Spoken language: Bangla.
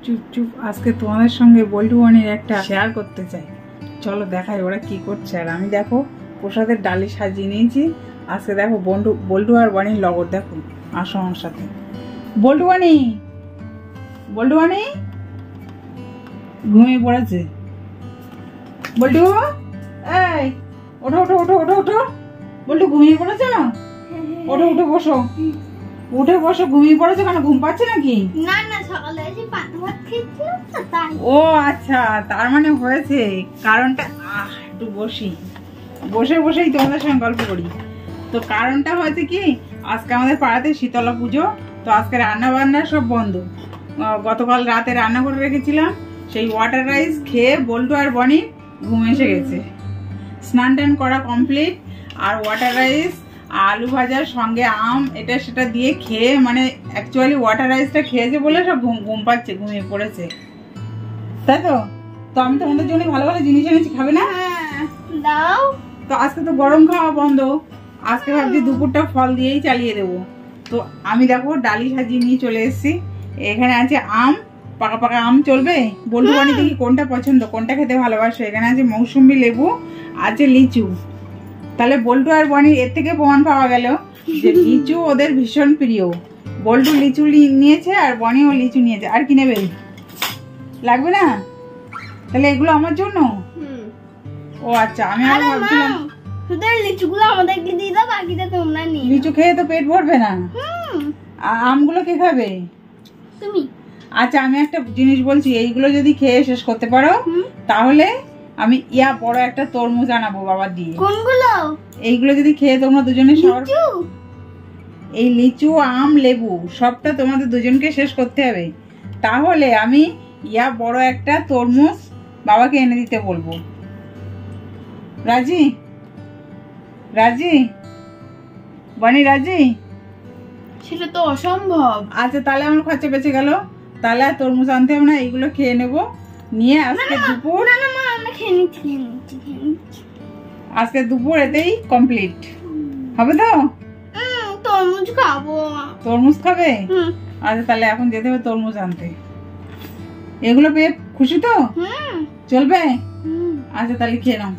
চুপ চুপ, আজকে তোমাদের সঙ্গে বল্টু বানির একটা শেয়ার করতে চাই। চলো দেখাই ওরা কি করছে। আর আমি দেখো প্রসাদের ডালি সাজিয়ে নিয়েছি। আজকে দেখো বল্টু আর বানির লগর দেখো, আসো আমার সাথে। বল্টু বানি ঘুমিয়ে পড়েছে। বল্টু এই ওঠো ওঠো ওঠো ওঠো ওঠো। বল্টু ঘুমিয়ে পড়েছ? ওঠো উঠে বসো, উঠে বসো। ঘুমিয়ে পড়েছো কেন? ঘুম পাচ্ছে নাকি? না না, সকালে এসে পান্তা ভাত খেয়েছিলাম তো তাই। ও আচ্ছা, তার মানে হয়েছে কারণটা। একটু বসেই তোমাদের সঙ্গে গল্প করি। তো কারণটা হয়েছে কি, আজকে আমাদের পাড়াতে শীতলা পুজো। তো আজকে রান্না বান্না সব বন্ধ। গতকাল রাতে রান্না করে রেখেছিলাম, সেই ওয়াটার রাইস খেয়ে বল্টু আর বনি ঘুম এসে গেছে। স্নান টান করা কমপ্লিট, আর ওয়াটার রাইস আলু ভাজার সঙ্গে আম এটা সেটা দিয়ে খেয়ে, মানে অ্যাকচুয়ালি ওয়াটার রাইসটা খেয়েছে বলে সব ঘুম পাচ্ছে, ঘুমিয়ে পড়েছে, তাই তো। তো আমি তোমাদের জন্য ভালো ভালো জিনিস এনেছি, খাবে না? দাও। তো আজকে তো গরম খাওয়া বন্ধ, আজকে ভাবছি দুপুরটা ফল দিয়েই চালিয়ে দেবো। তো আমি দেখো ডালি সাজিয়ে নিয়ে চলে এসেছি। এখানে আছে আম, পাকা পাকা আম চলবে। বল্টু বানি দেখি কোনটা পছন্দ, কোনটা খেতে ভালোবাসো। এখানে আছে মৌসুম্বি লেবু, আছে লিচু। তাহলে বল্টু আর বনির এর থেকে প্রমাণ পাওয়া গেল যে লিচু ওদের ভীষণ প্রিয়। বল্টু লিচু নিয়েছে আর বনিও লিচু নিয়েছে। আর কি নেবে? লাগবে না? তাহলে এগুলো আমার জন্য। ও আচ্ছা, আমি আর ভাবছিলাম শুধু লিচুগুলো আমাদেরকে দিয়ে দাও, বাকিটা তোমরা নিয়ে। লিচু খেয়ে তো পেট ভরবে না, আমগুলো কে খাবে? তুমি। আচ্ছা আমি একটা জিনিস বলছি, এইগুলো যদি খেয়ে শেষ করতে পারো তাহলে আমি বড় একটা তরমুজ আনাবো বাবা দিয়ে। কোনগুলো? এইগুলো যদি খেয়ে তোমরা দুজনে এই লিচু আম লেবু সবটা তোমাদের দুজনকে শেষ করতে হবে, তাহলে আমি বড় একটা তরমুজ বাবাকে এনে দিতে বলবো। রাজি? বনি রাজি? সেটা তো অসম্ভব। আচ্ছা তাহলে আমার খরচা বেঁচে গেল। তাহলে আর তরমুজ আনতে হবে না, এইগুলো খেয়ে নেবো। নিয়ে আজকে দুপুর আজকে দুপুর এতেই কমপ্লিট হবে তো। তরমুজ খাবো। তরমুজ খাবে? আচ্ছা তাহলে এখন যেতে হবে তরমুজ আনতে। এগুলো পেয়ে খুশি তো? চলবে? আচ্ছা তাহলে খেয়ে নাও।